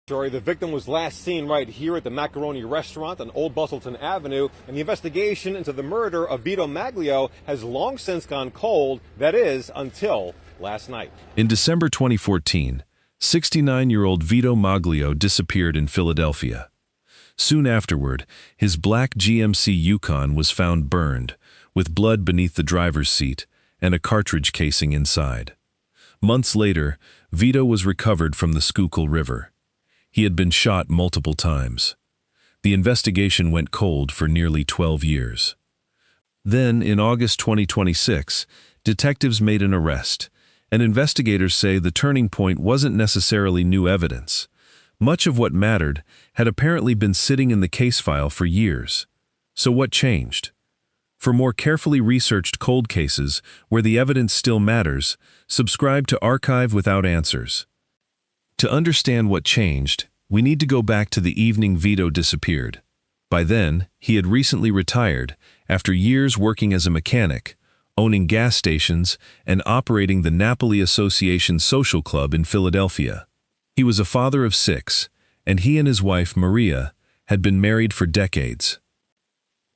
The victim was last seen right here at the Macaroni restaurant on Old Bustleton Avenue, and the investigation into the murder of Vito Maglio has long since gone cold, that is, until last night. In December 2014, 69-year-old Vito Maglio disappeared in Philadelphia. Soon afterward, his black GMC Yukon was found burned, with blood beneath the driver's seat and a cartridge casing inside. Months later, Vito was recovered from the Schuylkill River. He had been shot multiple times. The investigation went cold for nearly 12 years. Then, in August 2026, detectives made an arrest, and investigators say the turning point wasn't necessarily new evidence. Much of what mattered had apparently been sitting in the case file for years. So what changed? For more carefully researched cold cases where the evidence still matters, subscribe to Archive Without Answers. To understand what changed, we need to go back to the evening Vito disappeared. By then, he had recently retired after years working as a mechanic, owning gas stations, and operating the Napoli Association Social Club in Philadelphia. He was a father of 6, and he and his wife, Maria, had been married for decades.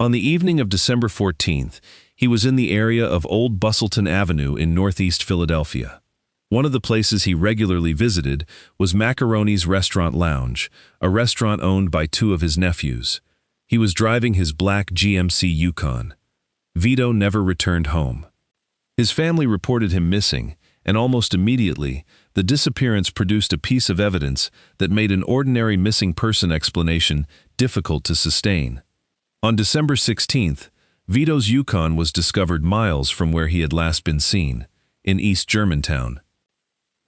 On the evening of December 14th, he was in the area of Old Bustleton Avenue in northeast Philadelphia. One of the places he regularly visited was Macaroni's Restaurant Lounge, a restaurant owned by 2 of his nephews. He was driving his black GMC Yukon. Vito never returned home. His family reported him missing, and almost immediately, the disappearance produced a piece of evidence that made an ordinary missing person explanation difficult to sustain. On December 16th, Vito's Yukon was discovered miles from where he had last been seen, in East Germantown.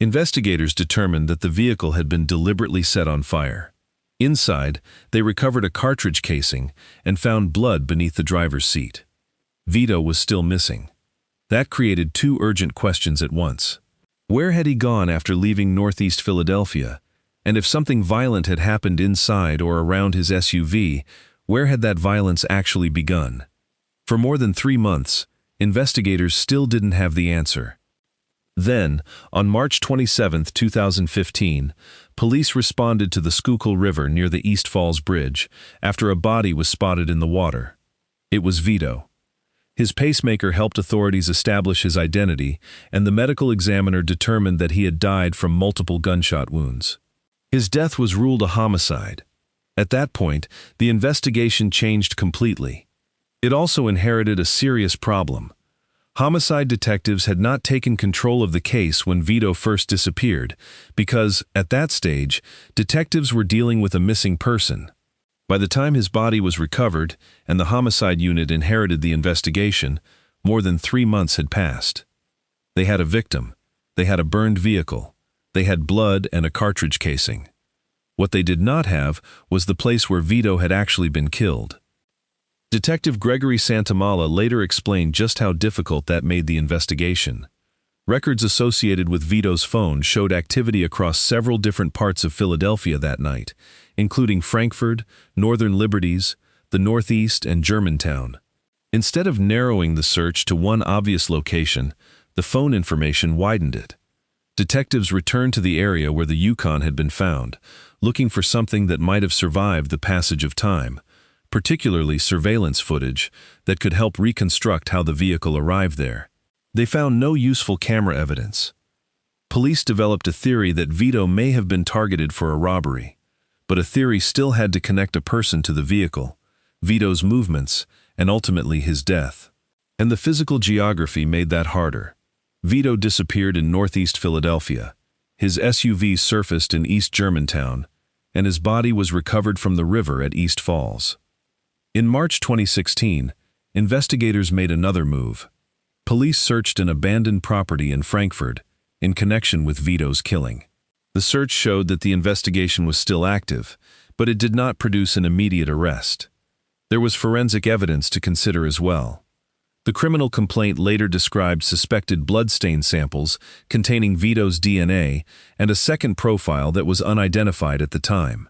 Investigators determined that the vehicle had been deliberately set on fire. Inside, they recovered a cartridge casing and found blood beneath the driver's seat. Vito was still missing. That created 2 urgent questions at once. Where had he gone after leaving northeast Philadelphia? And if something violent had happened inside or around his SUV, where had that violence actually begun? For more than 3 months, investigators still didn't have the answer. Then, on March 27, 2015, police responded to the Schuylkill River near the East Falls Bridge after a body was spotted in the water. It was Vito. His pacemaker helped authorities establish his identity, and the medical examiner determined that he had died from multiple gunshot wounds. His death was ruled a homicide. At that point, the investigation changed completely. It also inherited a serious problem. Homicide detectives had not taken control of the case when Vito first disappeared because, at that stage, detectives were dealing with a missing person. By the time his body was recovered and the homicide unit inherited the investigation, more than 3 months had passed. They had a victim. They had a burned vehicle. They had blood and a cartridge casing. What they did not have was the place where Vito had actually been killed. Detective Gregory Santamala later explained just how difficult that made the investigation. Records associated with Vito's phone showed activity across several different parts of Philadelphia that night, including Frankford, Northern Liberties, the Northeast, and Germantown. Instead of narrowing the search to one obvious location, the phone information widened it. Detectives returned to the area where the Yukon had been found, looking for something that might have survived the passage of time, particularly surveillance footage that could help reconstruct how the vehicle arrived there. They found no useful camera evidence. Police developed a theory that Vito may have been targeted for a robbery, but a theory still had to connect a person to the vehicle, Vito's movements, and ultimately his death. And the physical geography made that harder. Vito disappeared in northeast Philadelphia. His SUV surfaced in East Germantown, and his body was recovered from the river at East Falls. In March 2016, investigators made another move. Police searched an abandoned property in Frankford in connection with Vito's killing. The search showed that the investigation was still active, but it did not produce an immediate arrest. There was forensic evidence to consider as well. The criminal complaint later described suspected bloodstain samples containing Vito's DNA and a second profile that was unidentified at the time.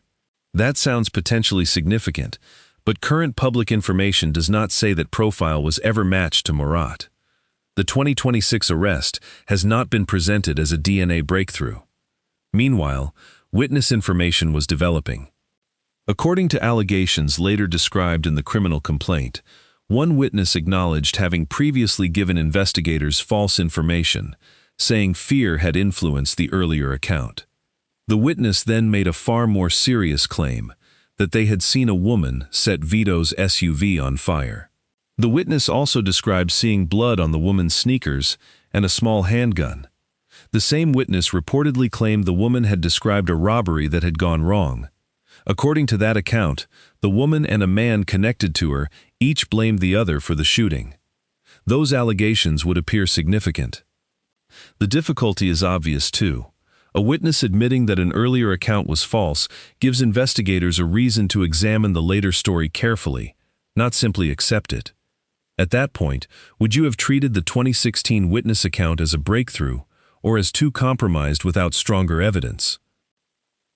That sounds potentially significant, but current public information does not say that profile was ever matched to Murat. The 2026 arrest has not been presented as a DNA breakthrough. Meanwhile, Witness information was developing. According to allegations later described in the criminal complaint, one witness acknowledged having previously given investigators false information, saying fear had influenced the earlier account. The witness then made a far more serious claim, that they had seen a woman set Vito's SUV on fire. The witness also described seeing blood on the woman's sneakers and a small handgun. The same witness reportedly claimed the woman had described a robbery that had gone wrong. According to that account, the woman and a man connected to her each blamed the other for the shooting. Those allegations would appear significant. The difficulty is obvious too. A witness admitting that an earlier account was false gives investigators a reason to examine the later story carefully, not simply accept it. At that point, would you have treated the 2016 witness account as a breakthrough, or as too compromised without stronger evidence?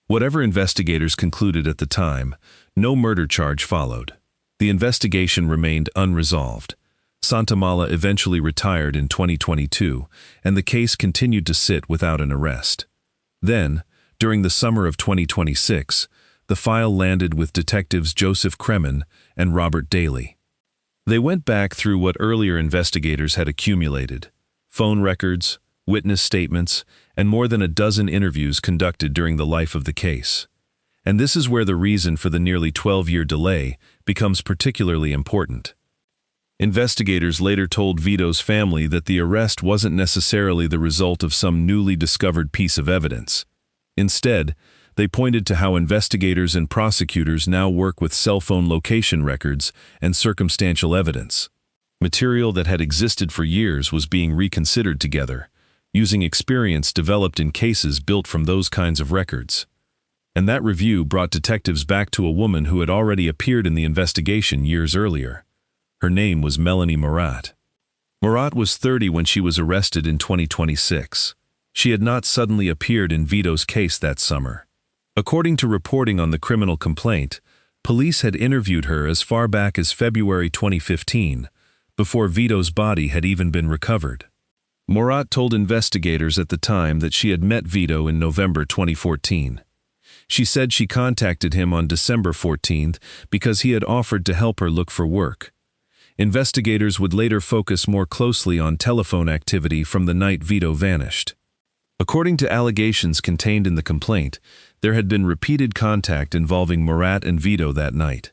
Whatever investigators concluded at the time, no murder charge followed. The investigation remained unresolved. Santamala eventually retired in 2022, and the case continued to sit without an arrest. Then, during the summer of 2026, the file landed with detectives Joseph Kremen and Robert Daly. They went back through what earlier investigators had accumulated: phone records, witness statements, and more than a dozen interviews conducted during the life of the case. And this is where the reason for the nearly 12-year delay becomes particularly important. Investigators later told Vito's family that the arrest wasn't necessarily the result of some newly discovered piece of evidence. Instead, they pointed to how investigators and prosecutors now work with cell phone location records and circumstantial evidence. Material that had existed for years was being reconsidered together, using experience developed in cases built from those kinds of records. And that review brought detectives back to a woman who had already appeared in the investigation years earlier. Her name was Melanie Murat. Murat was 30 when she was arrested in 2026. She had not suddenly appeared in Vito's case that summer. According to reporting on the criminal complaint, police had interviewed her as far back as February 2015, before Vito's body had even been recovered. Murat told investigators at the time that she had met Vito in November 2014. She said she contacted him on December 14th because he had offered to help her look for work. Investigators would later focus more closely on telephone activity from the night Vito vanished. According to allegations contained in the complaint, there had been repeated contact involving Murat and Vito that night.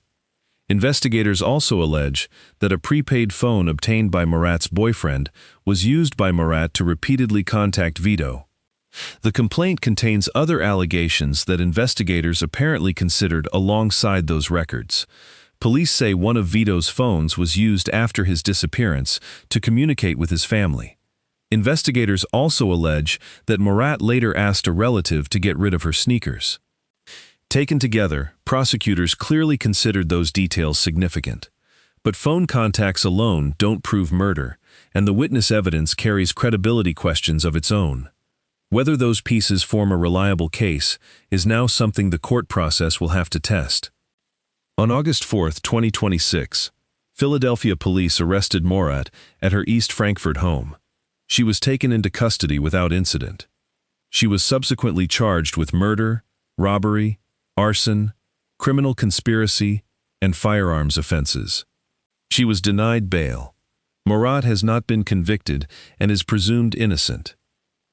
Investigators also allege that a prepaid phone obtained by Murat's boyfriend was used by Murat to repeatedly contact Vito. The complaint contains other allegations that investigators apparently considered alongside those records. Police say one of Vito's phones was used after his disappearance to communicate with his family. Investigators also allege that Murat later asked a relative to get rid of her sneakers. Taken together, prosecutors clearly considered those details significant. But phone contacts alone don't prove murder, and the witness evidence carries credibility questions of its own. Whether those pieces form a reliable case is now something the court process will have to test. On August 4, 2026, Philadelphia police arrested Murat at her East Frankfort home. She was taken into custody without incident. She was subsequently charged with murder, robbery, arson, criminal conspiracy, and firearms offenses. She was denied bail. Murat has not been convicted and is presumed innocent.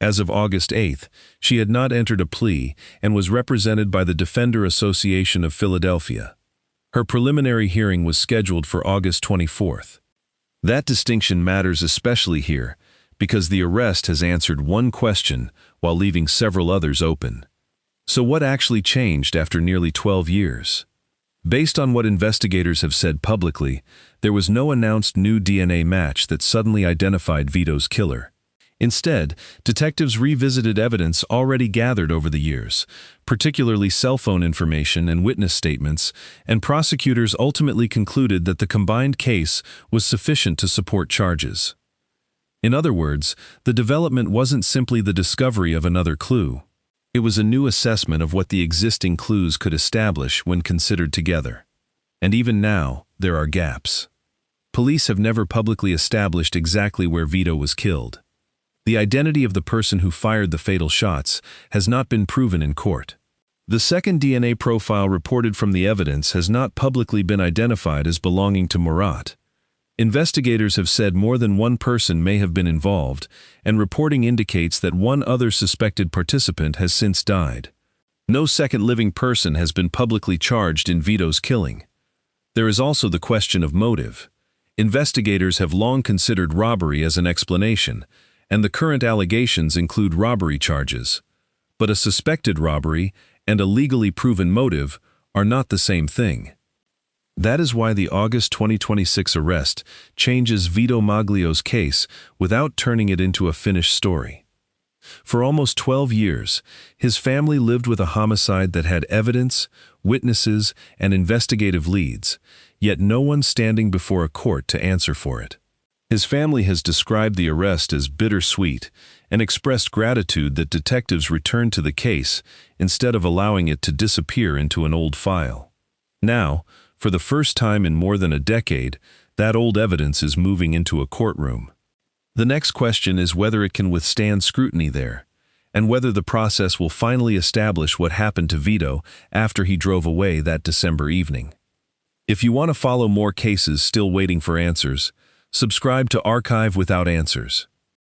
As of August 8, she had not entered a plea and was represented by the Defender Association of Philadelphia. Her preliminary hearing was scheduled for August 24. That distinction matters especially here because the arrest has answered one question while leaving several others open. So what actually changed after nearly 12 years? Based on what investigators have said publicly, there was no announced new DNA match that suddenly identified Vito's killer. Instead, detectives revisited evidence already gathered over the years, particularly cell phone information and witness statements, and prosecutors ultimately concluded that the combined case was sufficient to support charges. In other words, the development wasn't simply the discovery of another clue. It was a new assessment of what the existing clues could establish when considered together. And even now, there are gaps. Police have never publicly established exactly where Vito was killed. The identity of the person who fired the fatal shots has not been proven in court. The second DNA profile reported from the evidence has not publicly been identified as belonging to Murat. Investigators have said more than one person may have been involved, and reporting indicates that one other suspected participant has since died. No second living person has been publicly charged in Vito's killing. There is also the question of motive. Investigators have long considered robbery as an explanation, and the current allegations include robbery charges. But a suspected robbery and a legally proven motive are not the same thing. That is why the August 2026 arrest changes Vito Maglio's case without turning it into a finished story. For almost 12 years, his family lived with a homicide that had evidence, witnesses, and investigative leads, yet no one standing before a court to answer for it. His family has described the arrest as bittersweet and expressed gratitude that detectives returned to the case instead of allowing it to disappear into an old file. Now, for the first time in more than a decade, that old evidence is moving into a courtroom. The next question is whether it can withstand scrutiny there, and whether the process will finally establish what happened to Vito after he drove away that December evening. If you want to follow more cases still waiting for answers, subscribe to Archive Without Answers.